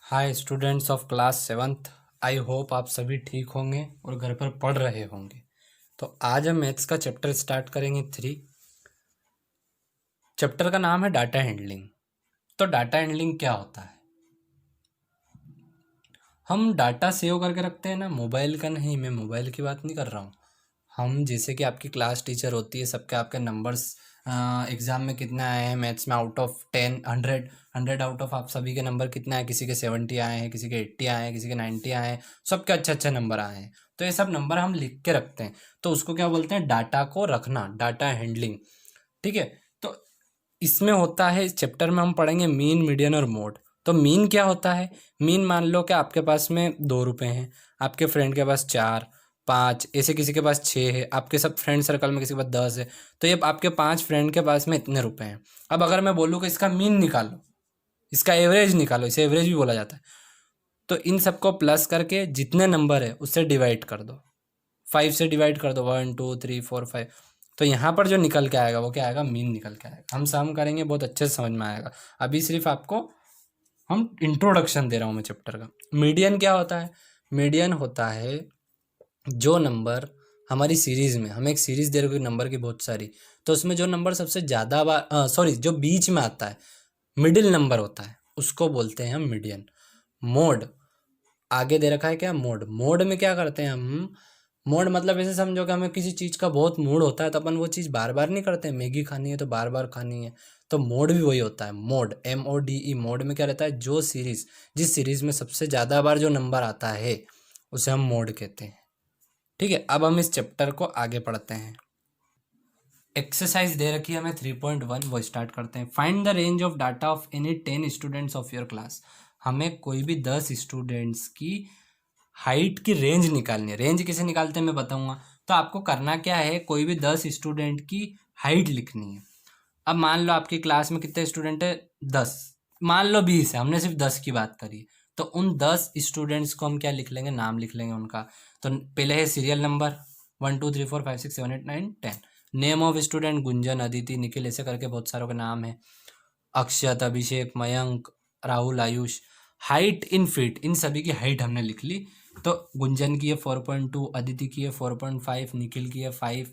Hi students of class seventh. I hope आप सभी ठीक होंगे और घर पर पढ़ रहे होंगे। तो आज हम मैथ्स का चैप्टर स्टार्ट करेंगे 3। चैप्टर का नाम है डाटा हैंडलिंग। तो डाटा हैंडलिंग क्या होता है? हम डाटा सेव करके रखते हैं ना, मोबाइल का नहीं, मैं मोबाइल की बात नहीं कर रहा हूँ। हम जैसे कि आपकी क्लास टीचर होती है, सबके आपके नंबर्स एग्ज़ाम में कितने आए हैं, मैथ्स में आउट ऑफ 10 100 आउट ऑफ आप सभी के नंबर कितने आए, किसी के 70 आए हैं, किसी के 80 आए हैं, किसी के 90 आए हैं, सबके अच्छे अच्छे नंबर आए हैं। तो ये सब नंबर हम लिख के रखते हैं, तो उसको क्या बोलते हैं? डाटा को रखना, डाटा हैंडलिंग। ठीक है। तो इसमें होता है, इस चैप्टर में हम पढ़ेंगे मीन, मीडियन और मोड। तो मीन क्या होता है? मीन मान लो कि आपके पास में 2 रुपये हैं, आपके फ्रेंड के पास 4 5, ऐसे किसी के पास 6 है, आपके सब फ्रेंड सर्कल में किसी के पास 10 है। तो ये आपके 5 फ्रेंड के पास में इतने रुपए हैं। अब अगर मैं बोलूँ कि इसका मीन निकालो, इसका एवरेज निकालो, इसे एवरेज भी बोला जाता है, तो इन सबको प्लस करके जितने नंबर है उससे डिवाइड कर दो, 5 से डिवाइड कर दो, 1 2 3 4 5। तो यहाँ पर जो निकल के आएगा वो क्या आएगा? मीन निकल के आएगा। हम सम करेंगे, बहुत अच्छे से समझ में आएगा। अभी सिर्फ आपको हम इंट्रोडक्शन दे रहा हूँ मैं चैप्टर का। मीडियन क्या होता है? मीडियन होता है जो नंबर हमारी सीरीज़ में, हमें एक सीरीज़ दे रखी नंबर की बहुत सारी, तो उसमें जो नंबर सबसे ज़्यादा बार जो बीच में आता है, मिडिल नंबर होता है, उसको बोलते हैं हम मीडियन। मोड आगे दे रखा है क्या? मोड। मोड में क्या करते हैं हम? मोड मतलब ऐसे समझो कि हमें किसी चीज़ का बहुत मूड होता है, तो अपन वो चीज़ बार बार नहीं करते। मैगी खानी है तो बार बार खानी है, तो मोड भी वही होता है। Mode, MODE। मोड में क्या रहता है? जो सीरीज़, जिस सीरीज़ में सबसे ज़्यादा बार जो नंबर आता है उसे हम मोड कहते हैं। ठीक है। अब हम इस चैप्टर को आगे पढ़ते हैं। एक्सरसाइज दे रखी है हमें 3.1, वो स्टार्ट करते हैं। Find the range of data of any 10 students of your class. हमें कोई भी 10 स्टूडेंट्स की हाइट की रेंज निकालनी है। रेंज कैसे निकालते हैं मैं बताऊंगा। तो आपको करना क्या है, कोई भी 10 स्टूडेंट की हाइट लिखनी है। अब मान लो आपकी क्लास में कितने स्टूडेंट है? 10। मान लो 20 है, हमने सिर्फ 10 की बात करी। तो उन 10 स्टूडेंट्स को हम क्या लिख लेंगे? नाम लिख लेंगे उनका। तो पहले है serial number 1 2 3 4 5 6 7 8 9 10। Name of student Gunjan, Aditi, Nikhil, ऐसे करके बहुत सारों के नाम है। Akshat, Abhishek, Mayank, Rahul, Ayush. Height in feet, इन सभी की हाइट हमने लिख ली। तो गुंजन की है 4.2, अदिति की है 4.5, निखिल की है 5,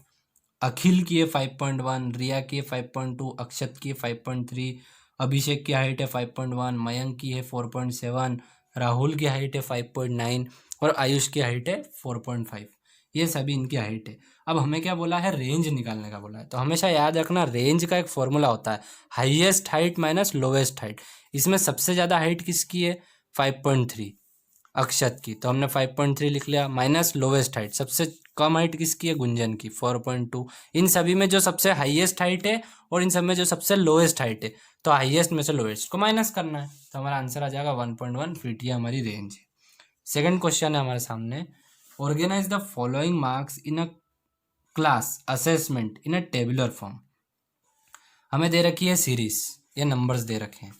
अखिल की है 5.1, रिया की है 5.2, अक्षत की है 5.3, अभिषेक की हाइट है 5.1, मयंक की है 4.7, राहुल की हाइट है 5.9 और आयुष की हाइट है 4.5। ये सभी इनकी हाइट है। अब हमें क्या बोला है? रेंज निकालने का बोला है। तो हमेशा याद रखना, रेंज का एक फॉर्मूला होता है, highest height minus lowest height. इसमें सबसे ज़्यादा हाइट किसकी है? 5.3 अक्षत की, तो हमने 5.3 लिख लिया, माइनस लोवेस्ट हाइट सबसे कम हाइट किसकी है? गुंजन की, 4.2। इन सभी में जो सबसे हाईएस्ट हाइट है और इन सब में जो सबसे लोएस्ट हाइट है, तो हाईएस्ट में से लोएस्ट को माइनस करना है, तो हमारा आंसर आ जाएगा 1.1 फीट। ये हमारी रेंज है। सेकंड क्वेश्चन है हमारे सामने, organise the following marks in a class assessment in a tabular form. हमें दे रखी है सीरीज, ये नंबर्स दे रखे हैं,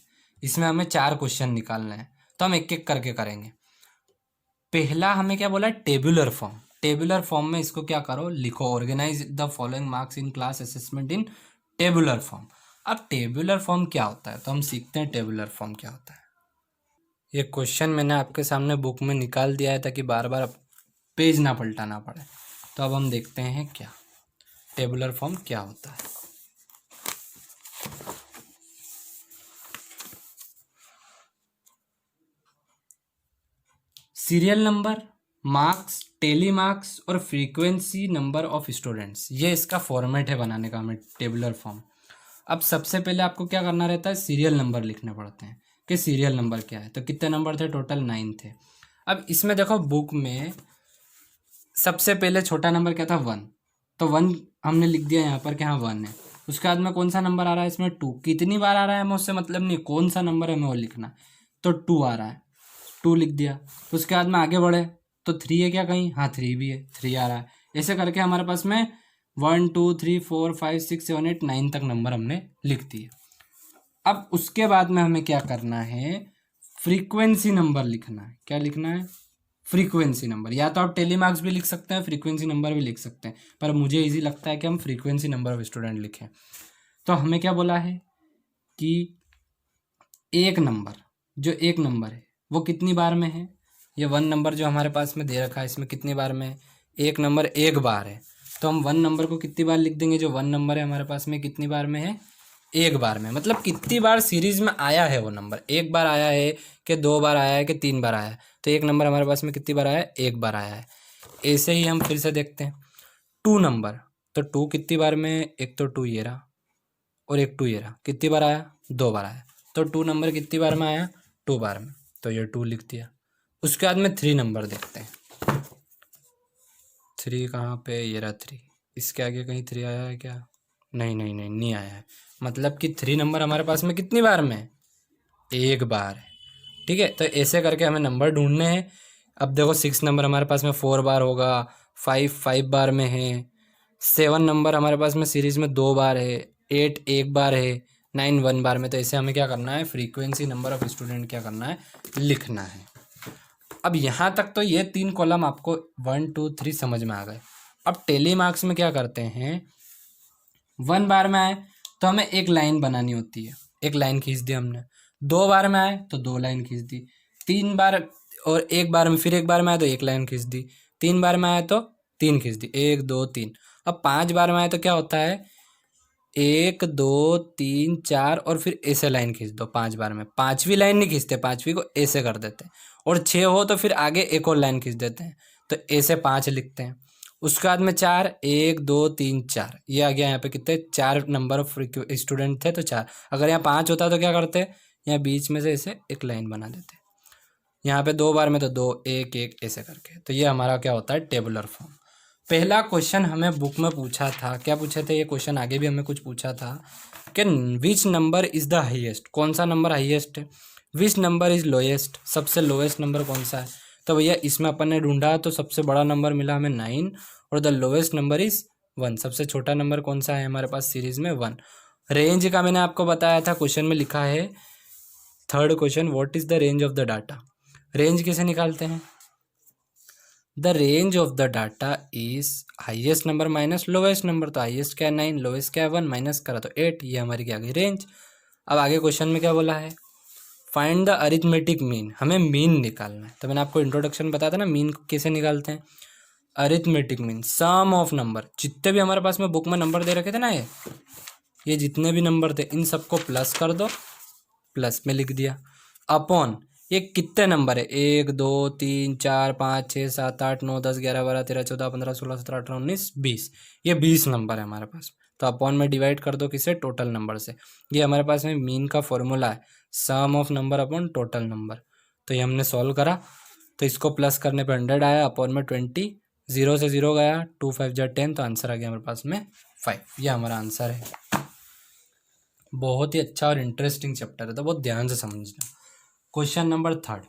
इसमें हमें 4 क्वेश्चन निकालना है, तो हम एक एक करके करेंगे। पहला हमें क्या बोला? Tabular form. टेबुलर फॉर्म में इसको क्या करो? लिखो, organise the following marks in class assessment in tabular form. अब टेबुलर फॉर्म क्या होता है, तो हम सीखते हैं टेबुलर फॉर्म क्या होता है। ये क्वेश्चन मैंने आपके सामने बुक में निकाल दिया है ताकि बार बार पेज ना पलटाना पड़े। तो अब हम देखते हैं क्या टेबुलर फॉर्म क्या होता है। Serial number, marks, tally marks और फ्रीक्वेंसी नंबर ऑफ स्टूडेंट्स, ये इसका फॉर्मेट है बनाने का हमें टेबुलर फॉर्म। अब सबसे पहले आपको क्या करना रहता है? सीरियल नंबर लिखने पड़ते हैं कि सीरियल नंबर क्या है। तो कितने नंबर थे? टोटल 9 थे। अब इसमें देखो बुक में सबसे पहले छोटा नंबर क्या था? 1। तो 1 हमने लिख दिया यहाँ पर कि हाँ 1 है। उसके बाद में कौन सा नंबर आ रहा है इसमें? 2। कितनी बार आ रहा है हमें उससे मतलब नहीं, कौन सा नंबर है हमें वो लिखना। तो 2 आ रहा है, 2 लिख दिया। उसके बाद में आगे बढ़े तो 3 है क्या कहीं? हाँ 3 भी है, 3 आ रहा है। ऐसे करके हमारे पास में 1 2 3 4 5 6 7 8 9 तक नंबर हमने लिख दिए। अब उसके बाद में हमें क्या करना है? फ्रीक्वेंसी नंबर लिखना है। क्या लिखना है? Frequency number. या तो आप टेली मार्क्स भी लिख सकते हैं, फ्रीक्वेंसी नंबर भी लिख सकते हैं, पर मुझे इजी लगता है कि हम फ्रीक्वेंसी नंबर ऑफ स्टूडेंट लिखें। तो हमें क्या बोला है कि एक नंबर, जो एक नंबर है वो कितनी बार में है। ये 1 नंबर जो हमारे पास में दे रखा है इसमें कितनी बार में है, एक नंबर एक बार है। तो हम 1 नंबर को कितनी बार लिख देंगे, जो 1 नंबर है हमारे पास में कितनी बार में है, एक बार में। मतलब कितनी बार सीरीज में आया है वो नंबर, एक बार आया है कि 2 बार आया है कि 3 बार आया है। तो एक नंबर हमारे पास में कितनी बार आया है, एक बार आया है। ऐसे ही हम फिर से देखते हैं 2 नंबर। तो 2 कितनी बार में, एक तो 2 ये रहा और एक 2 ये रहा, कितनी बार आया, 2 बार आया। तो 2 नंबर कितनी बार में आया, 2 बार में, तो ये 2 लिख दिया। उसके बाद में 3 नंबर देखते हैं। 3 कहाँ पे, ये रहा 3। इसके आगे कहीं 3 आया है क्या, नहीं नहीं नहीं नहीं आया है। मतलब कि 3 नंबर हमारे पास में कितनी बार में है, एक बार है। ठीक है, तो ऐसे करके हमें नंबर ढूंढने हैं। अब देखो 6 नंबर हमारे पास में 4 बार होगा, 5 बार में है, 7 नंबर हमारे पास में सीरीज में 2 बार है, 8 एक बार है, 9 1 बार में। तो ऐसे हमें क्या करना है, फ्रीक्वेंसी नंबर ऑफ स्टूडेंट क्या करना है, लिखना है। अब यहाँ तक तो ये 3 कॉलम आपको 1 2 3 समझ में आ गए। अब टेली मार्क्स में क्या करते हैं, 1 बार में आए तो हमें एक लाइन बनानी होती है, एक लाइन खींच दी हमने। 2 बार में आए तो 2 लाइन खींच दी। 3 बार और एक बार में, फिर एक बार में आए तो एक लाइन खींच दी। 3 बार में आए तो 3 खींच दी, 1 2 3। अब 5 बार में आए तो क्या होता है, 1 2 3 4 और फिर ऐसे लाइन खींच दो। 5 बार में 5वीं लाइन नहीं खींचते, 5वीं को ऐसे कर देते हैं। और 6 हो तो फिर आगे एक और लाइन खींच देते हैं, तो ऐसे 5 लिखते हैं। उसके बाद में 4, 1 2 3 4, ये आ गया। यहाँ पे कितने, 4 नंबर ऑफ स्टूडेंट थे तो 4। अगर यहाँ 5 होता तो क्या करते, यहाँ बीच में से ऐसे एक लाइन बना देते। यहाँ पे 2 बार में तो 2 1 1 ऐसे करके। तो ये हमारा क्या होता है, टेबुलर फॉर्म। पहला क्वेश्चन हमें बुक में पूछा था, क्या पूछे थे, ये क्वेश्चन आगे भी हमें कुछ पूछा था कि which number is the highest, कौन सा नंबर हाईएस्ट है। विच नंबर इज़ लोएस्ट, सबसे लोएस्ट नंबर कौन सा है। तो भैया इसमें अपन ने ढूंढा तो सबसे बड़ा नंबर मिला हमें 9 और द लोएस्ट नंबर इज़ 1। सबसे छोटा नंबर कौन सा है हमारे पास सीरीज में, 1। रेंज का मैंने आपको बताया था, क्वेश्चन में लिखा है, third question, what is the range of the data. Range कैसे निकालते हैं, the range of the data is highest number minus lowest number. तो हाईएस्ट क्या है 9, लोवेस्ट क्या है 1, माइनस करा तो 8, ये हमारी क्या गई रेंज। अब आगे क्वेश्चन में क्या बोला है, फाइंड द अरिथमेटिक मीन, हमें मीन निकालना है। तो मैंने आपको इंट्रोडक्शन बताया था ना, मीन कैसे निकालते हैं। Arithmetic mean sum of number, जितने भी हमारे पास में बुक में नंबर दे रखे थे ना, ये जितने भी नंबर थे इन सबको प्लस कर दो, प्लस में लिख दिया, अपॉन ये कितने नंबर है, 1 2 3 4 5 6 7 8 9 10 11 12 13 14 15 16 17 18 19 20, ये 20 नंबर है हमारे पास। तो अपॉन में डिवाइड कर दो किसे, टोटल नंबर से। ये हमारे पास में मीन का फॉर्मूला है, sum of number upon total number. तो ये हमने सॉल्व करा, तो इसको प्लस करने पे 100 आया, अपॉन में 20, 0 से 0 गया, 2 5 जा 10, तो आंसर आ गया हमारे पास में 5। ये हमारा आंसर है। बहुत ही अच्छा और इंटरेस्टिंग चैप्टर है, तो बहुत ध्यान से समझना। Question number 3,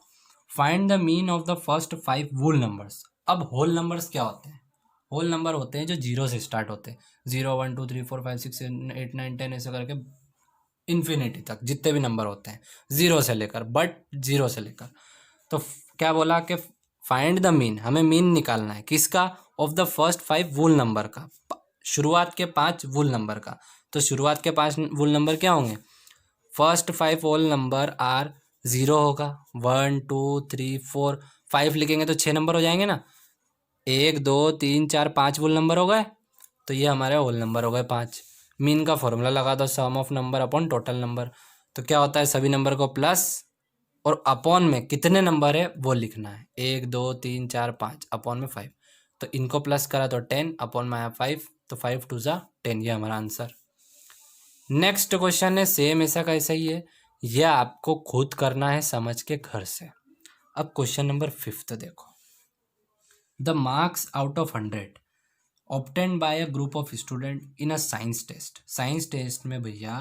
find the mean of the first 5 whole numbers. अब होल नंबर्स क्या होते हैं, होल नंबर होते हैं जो 0 से स्टार्ट होते हैं, 0 1 2 3 4 5 6 7 8 9 10 ऐसे करके इन्फिनिटी तक जितने भी नंबर होते हैं, 0 से लेकर, बट 0 से लेकर। तो क्या बोला कि फाइंड द मीन, हमें मीन निकालना है किसका, of the first 5 whole number का, शुरुआत के 5 वुल नंबर का। तो शुरुआत के 5 वुल नंबर क्या होंगे, फर्स्ट 5 होल नंबर आर 0 होगा, 1 2 3 4 5 लिखेंगे तो 6 नंबर हो जाएंगे ना, 1 2 3 4 5 वुल नंबर हो गए, तो ये हमारे होल नंबर हो गए 5। मीन का फॉर्मूला लगा दो, sum of number upon total number. तो क्या होता है, सभी नंबर को प्लस और अपॉन में कितने नंबर है वो लिखना है, 1 2 3 4 5, अपॉन में 5। तो इनको प्लस करा तो 10, अपॉन में आया 5, तो 5 2 जा 10, ये हमारा आंसर। नेक्स्ट क्वेश्चन है सेम ऐसा का ऐसा ही है, यह आपको खुद करना है समझ के घर से। अब क्वेश्चन नंबर 5 देखो, the marks out of 100 obtained by a group of student in a science test. Science test में भैया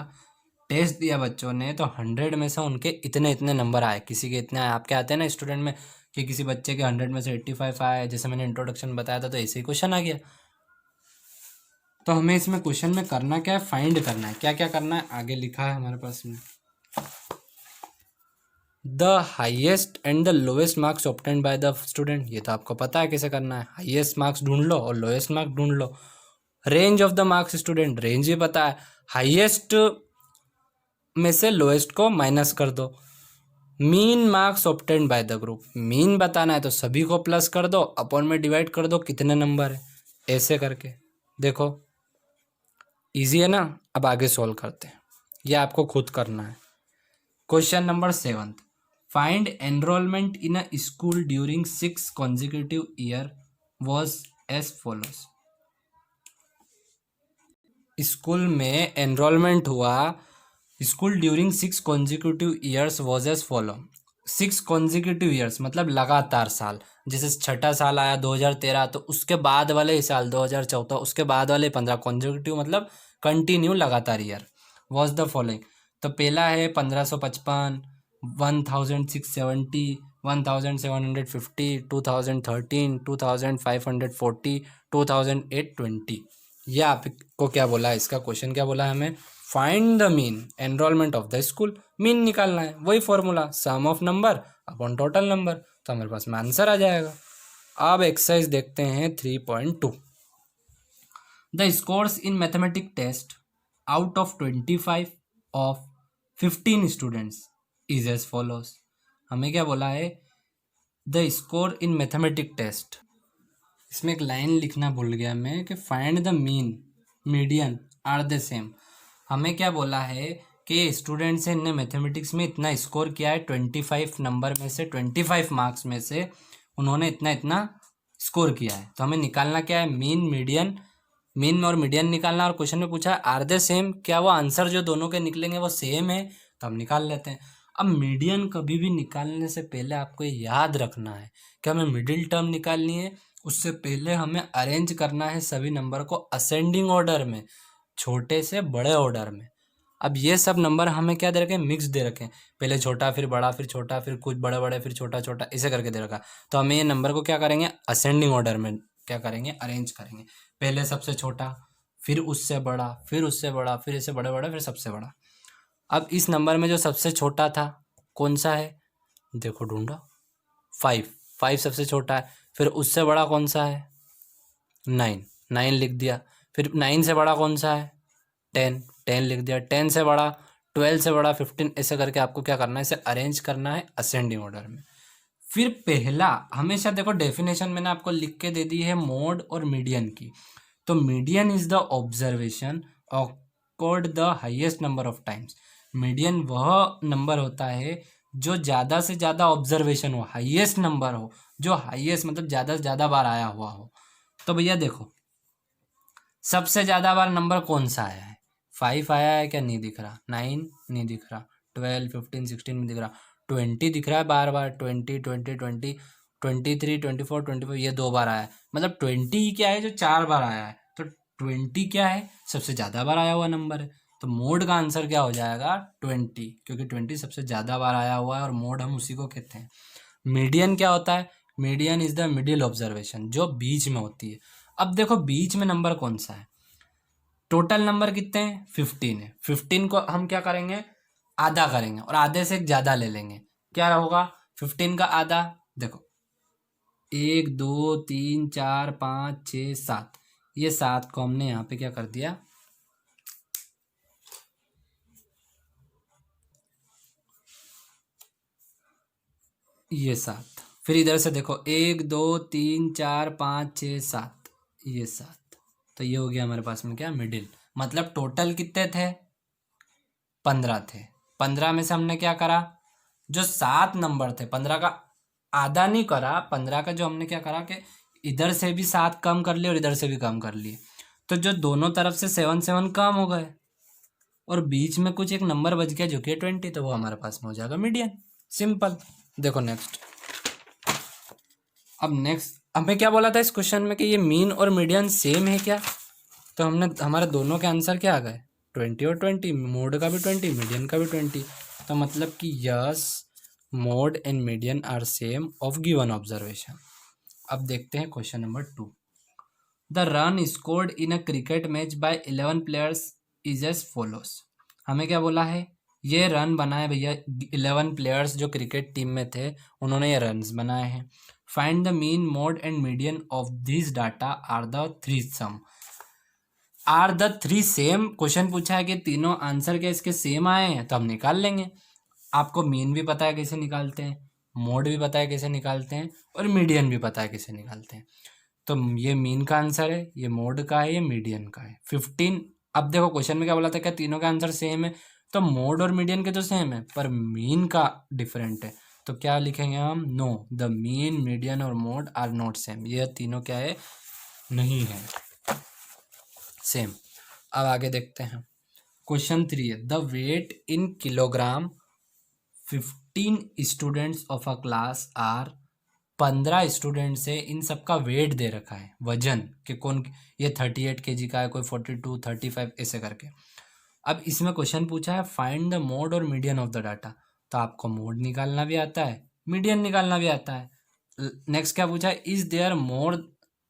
टेस्ट दिया बच्चों ने, तो 100 में से उनके इतने इतने नंबर आए, किसी के इतने आए, आपके आते हैं ना स्टूडेंट में कि किसी बच्चे के 100 में से 85 आए, जैसे मैंने इंट्रोडक्शन बताया था, तो ऐसे ही क्वेश्चन आ गया। तो हमें इसमें क्वेश्चन में करना क्या है, फाइंड करना है। क्या क्या करना है आगे लिखा है हमारे पास में, the highest and the lowest marks obtained by the student. ये तो आपको पता है कैसे करना है, हाइएस्ट मार्क्स ढूंढ लो और लोएस्ट मार्क्स ढूंढ लो। Range of the marks student, range भी पता है, हाइएस्ट में से लोएस्ट को माइनस कर दो। Mean marks obtained by the group, mean बताना है तो सभी को प्लस कर दो, अपॉन में डिवाइड कर दो कितने नंबर है, ऐसे करके देखो इजी है ना। अब आगे सॉल्व करते हैं, ये आपको खुद करना है। Question number 7, find enrolment in a school during 6 consecutive year was as follows. School में एनरोलमेंट हुआ, school during 6 consecutive years was as follow. 6 consecutive years मतलब लगातार साल, जैसे छठा साल आया 2013 तो उसके बाद वाले ही साल 2014, उसके बाद वाले 15, consecutive मतलब कंटिन्यू लगातार ईयर। वॉज द फॉलोइंग, तो पहला है 1555, 1670, 1750, 2013, 2540, 2820। ये आपको क्या बोला है, इसका क्वेश्चन क्या बोला है हमें, find the mean enrolment of the school, mean निकालना है, वही formula some of number upon total number, तो हमारे पास में आंसर आ जाएगा। अब एक्सरसाइज देखते हैं 3.2, the scores in mathematic test out of 25 of 15 students is as follows. हमें क्या बोला है, the score in mathematic test, इसमें एक लाइन लिखना भूल गया मैं कि find the mean median are the same. हमें क्या बोला है कि स्टूडेंट्स ने मैथमेटिक्स में इतना स्कोर किया है, 25 नंबर में से 25 मार्क्स में से उन्होंने इतना इतना स्कोर किया है, तो हमें निकालना क्या है, मीन मीडियन, मीन और मीडियन निकालना। और क्वेश्चन में पूछा आर दे सेम, क्या वो आंसर जो दोनों के निकलेंगे वो सेम है, तो हम निकाल लेते हैं। अब मीडियन कभी भी निकालने से पहले आपको ये याद रखना है कि हमें मिडिल टर्म निकालनी है, उससे पहले हमें अरेंज करना है सभी नंबर को असेंडिंग ऑर्डर में, छोटे से बड़े ऑर्डर में। अब ये सब नंबर हमें क्या दे रखे हैं, मिक्स दे रखे हैं, पहले छोटा फिर बड़ा फिर छोटा फिर कुछ बड़े बड़े फिर छोटा छोटा ऐसे करके दे रखा। तो हमें ये नंबर को क्या करेंगे, असेंडिंग ऑर्डर में क्या करेंगे, अरेंज करेंगे, पहले सबसे छोटा फिर उससे बड़ा फिर उससे बड़ा फिर इससे बड़े बड़े फिर सबसे बड़ा। अब इस नंबर में जो सबसे छोटा था कौन सा है, देखो ढूंढो, 5, 5 सबसे छोटा है। फिर उससे बड़ा कौन सा है, 9, 9 लिख दिया। फिर 9 से बड़ा कौन सा है, 10, 10 लिख दिया। 10 से बड़ा, 12 से बड़ा 15, ऐसे करके आपको क्या करना है, इसे अरेंज करना है असेंडिंग ऑर्डर में। फिर पहला, हमेशा देखो डेफिनेशन मैंने आपको लिख के दे दी है मोड और मीडियन की, तो median is the observation awkward the highest number of times. Median वह नंबर होता है जो ज़्यादा से ज़्यादा ऑब्जर्वेशन हो, हाईएस्ट नंबर हो, जो हाईएस्ट मतलब ज़्यादा से ज़्यादा बार आया हुआ हो। तो भैया देखो सबसे ज़्यादा बार नंबर कौन सा आया है, 5 आया है क्या, नहीं दिख रहा, 9 नहीं दिख रहा, 12, 15, 16 नहीं दिख रहा, 20 दिख रहा है बार बार, 20, 20, 20, 23, 24, 25 ये 2 बार आया है, मतलब 20 ही क्या है जो 4 बार आया है, तो 20 क्या है, सबसे ज़्यादा बार आया हुआ नंबर है। तो मोड का आंसर क्या हो जाएगा, 20, क्योंकि 20 सबसे ज़्यादा बार आया हुआ है और मोड हम उसी को कहते हैं। मीडियन क्या होता है, median is the middle observation, जो बीच में होती है। अब देखो बीच में नंबर कौन सा है, टोटल नंबर कितने हैं, 15 है, 15 को हम क्या करेंगे, आधा करेंगे और आधे से ज़्यादा ले लेंगे, क्या होगा 15 का आधा, देखो 1 2 3 4 5 6 7, ये 7 को हमने यहाँ पे क्या कर दिया, ये 7। फिर इधर से देखो 1 2 3 4 5 6 7, ये 7, तो ये हो गया हमारे पास में क्या, मिडिल। मतलब टोटल कितने थे, 15 थे। 15 में से हमने क्या करा, जो 7 नंबर थे 15 का आधा नहीं करा, 15 का जो हमने क्या करा कि इधर से भी 7 कम कर लिए और इधर से भी कम कर लिए, तो जो दोनों तरफ से 7 7 कम हो गए और बीच में कुछ एक नंबर बच गया जो कि 20, तो वो हमारे पास में हो जाएगा मीडियन, सिंपल। देखो नेक्स्ट, अब नेक्स्ट हमें क्या बोला था इस क्वेश्चन में कि ये मीन और मीडियन सेम है क्या, तो हमने हमारे दोनों के आंसर क्या आ गए, 20 और 20, मोड का भी 20 मीडियन का भी 20, तो मतलब कि yes mode and median are same of given observation. अब देखते हैं question number 2, the run scored in a cricket match by 11 players is as follows. हमें क्या बोला है, ये रन बनाए भैया 11 प्लेयर्स जो क्रिकेट टीम में थे उन्होंने ये रन्स बनाए हैं। Find the mean mode and median of this data are the three sum, are the three same, question पूछा है कि तीनों आंसर क्या इसके सेम आए हैं, तो हम निकाल लेंगे। आपको मीन भी पता है कैसे निकालते हैं, मोड भी पता है कैसे निकालते हैं, और मीडियन भी पता है कैसे निकालते हैं। तो ये मीन का आंसर है, ये मोड का है, ये मीडियन का है। 15। अब देखो क्वेश्चन में क्या बोला था, क्या तीनों का आंसर सेम है? तो मोड और मीडियन के तो सेम है, पर मीन का डिफरेंट है। तो क्या लिखेंगे हम? नो, द मीन, मीडियन और मोड आर नॉट सेम। ये तीनों क्या है? नहीं है सेम। अब आगे देखते हैं। क्वेश्चन 3 है, the weight in kilogram 15 students of a class are. 15 student से इन सबका वेट दे रखा है, वजन कि कौन, ये 38 kg का है, कोई 42, 35 ऐसे करके। अब इसमें क्वेश्चन पूछा है फाइंड द मोड और मीडियन ऑफ द डाटा। तो आपको मोड निकालना भी आता है, मीडियन निकालना भी आता है। नेक्स्ट क्या पूछा है, is there more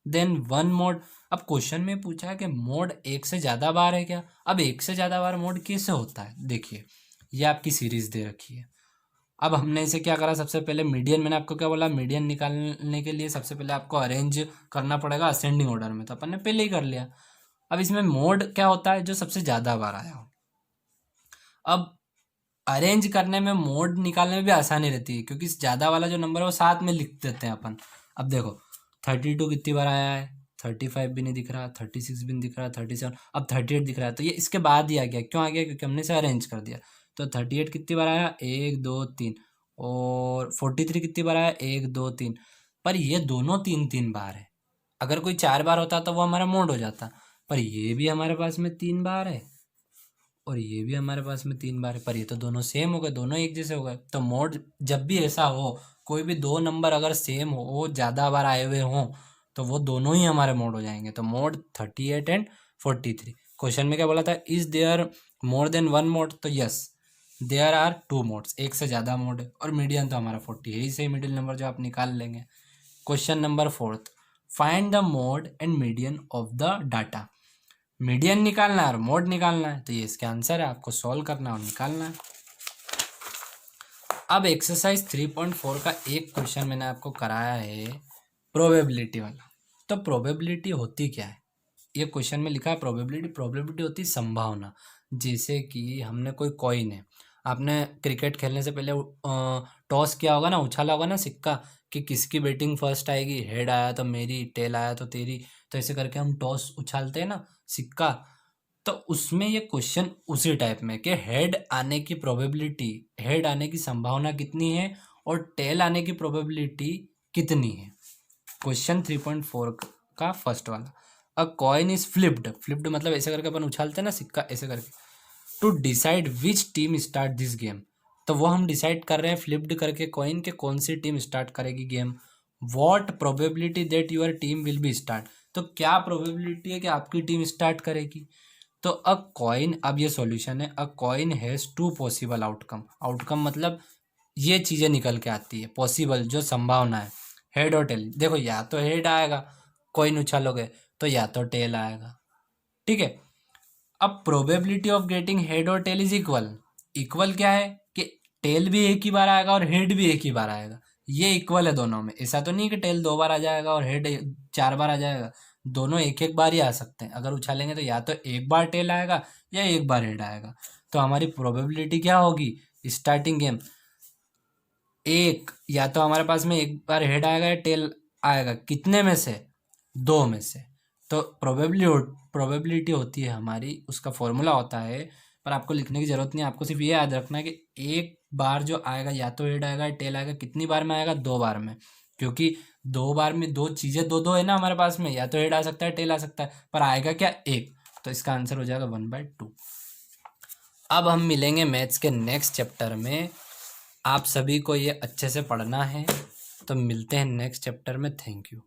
than one mode. अब क्वेश्चन में पूछा है कि मोड एक से ज़्यादा बार है क्या। अब एक से ज़्यादा बार मोड कैसे होता है, देखिए ये आपकी सीरीज दे रखी है। अब हमने इसे क्या करा, सबसे पहले मीडियन, मैंने आपको क्या बोला, मीडियन निकालने के लिए सबसे पहले आपको अरेंज करना पड़ेगा असेंडिंग ऑर्डर में, तो अपन ने पहले ही कर लिया। अब इसमें मोड क्या होता है, जो सबसे ज़्यादा बार आया हो। अब अरेंज करने में, मोड निकालने में भी आसानी रहती है, क्योंकि ज़्यादा वाला जो नंबर है वो साथ में लिख देते हैं अपन। अब देखो 32 कितनी बार आया है, 35 भी नहीं दिख रहा, 36 भी नहीं दिख रहा, 37, अब 38 दिख रहा है। तो ये इसके बाद ही आ गया, क्यों आ गया, क्योंकि हमने इसे अरेंज कर दिया। तो 38 कितनी बार आया, 1 2 3, और 43 कितनी बार आया, 1 2 3। पर ये दोनों 3 3 बार है। अगर कोई 4 बार होता तो वो हमारा मोड हो जाता, पर ये भी हमारे पास में 3 बार है और ये भी हमारे पास में 3 बार है, पर ये तो दोनों सेम हो गए, दोनों एक जैसे हो गए। तो मोड जब भी ऐसा हो, कोई भी दो नंबर अगर सेम हो, ज़्यादा बार आए हुए हों, तो वो दोनों ही हमारे मोड हो जाएंगे। तो मोड 38 एंड 43। क्वेश्चन में क्या बोला था, is there more than one mode. तो यस, देयर आर 2 मोड्स, एक से ज़्यादा मोड है। और मीडियन तो हमारा 40 है, इसे मिडिल नंबर जो आप निकाल लेंगे। Question number 4, find the mode and median of the data. Median निकालना है और मोड निकालना है, तो ये इसका आंसर है, आपको सॉल्व करना है और निकालना है। अब एक्सरसाइज 3.4 का एक क्वेश्चन मैंने आपको कराया है प्रोबेबिलिटी वाला। तो प्रोबेबिलिटी होती क्या है, ये क्वेश्चन में लिखा है प्रोबेबिलिटी। प्रोबेबिलिटी होती है संभावना। जैसे कि हमने कोई कॉइन है, आपने क्रिकेट खेलने से पहले टॉस किया होगा ना, उछाला होगा ना सिक्का, कि किसकी बैटिंग फर्स्ट आएगी, हेड आया तो मेरी, टेल आया तो तेरी। तो ऐसे करके हम टॉस उछालते हैं ना सिक्का। तो उसमें ये क्वेश्चन उसी टाइप में कि हेड आने की प्रोबेबिलिटी, हेड आने की संभावना कितनी है और टेल आने की प्रोबेबिलिटी कितनी है। क्वेश्चन 3.4 का फर्स्ट वाला, अ कॉइन इज फ्लिप्ड। फ्लिप्ड मतलब ऐसे करके अपन उछालते हैं ना सिक्का, ऐसे करके। To decide which team start this game. तो वो हम डिसाइड कर रहे हैं फ्लिप्ड करके कॉइन के कौन सी टीम स्टार्ट करेगी गेम। What probability that your team will be start. तो क्या प्रोबेबिलिटी है कि आपकी टीम स्टार्ट करेगी। तो अ कॉइन, अब ये सॉल्यूशन है, अ coin has 2 possible outcome. Outcome मतलब ये चीज़ें निकल के आती है, पॉसिबल जो संभावना है, हेड और टेल। देखो या तो हेड आएगा, कॉइन उछालोगे, तो या तो टेल आएगा, ठीक है। अब प्रोबेबिलिटी ऑफ गेटिंग हेड और टेल इज इक्वल। इक्वल क्या है कि टेल भी एक ही बार आएगा और हेड भी एक ही बार आएगा, ये इक्वल है दोनों में। ऐसा तो नहीं कि टेल 2 बार आ जाएगा और हेड 4 बार आ जाएगा, दोनों एक एक बार ही आ सकते हैं। अगर उछालेंगे तो या तो एक बार टेल आएगा या एक बार हेड आएगा। तो हमारी प्रोबेबिलिटी क्या होगी, स्टार्टिंग गेम एक, या तो हमारे पास में एक बार हेड आएगा या टेल आएगा, कितने में से, 2 में से। तो प्रोबेबिलिटी होती है हमारी, उसका फॉर्मूला होता है, पर आपको लिखने की ज़रूरत नहीं है। आपको सिर्फ ये याद रखना है कि एक बार जो आएगा या तो हेड आएगा या टेल आएगा, कितनी बार में आएगा, 2 बार में। क्योंकि 2 बार में 2 चीज़ें, दो दो है ना हमारे पास में, या तो हेड आ सकता है टेल आ सकता है, पर आएगा क्या, एक। तो इसका आंसर हो जाएगा 1/2। अब हम मिलेंगे मैथ्स के नेक्स्ट चैप्टर में। आप सभी को ये अच्छे से पढ़ना है, तो मिलते हैं नेक्स्ट चैप्टर में। Thank you.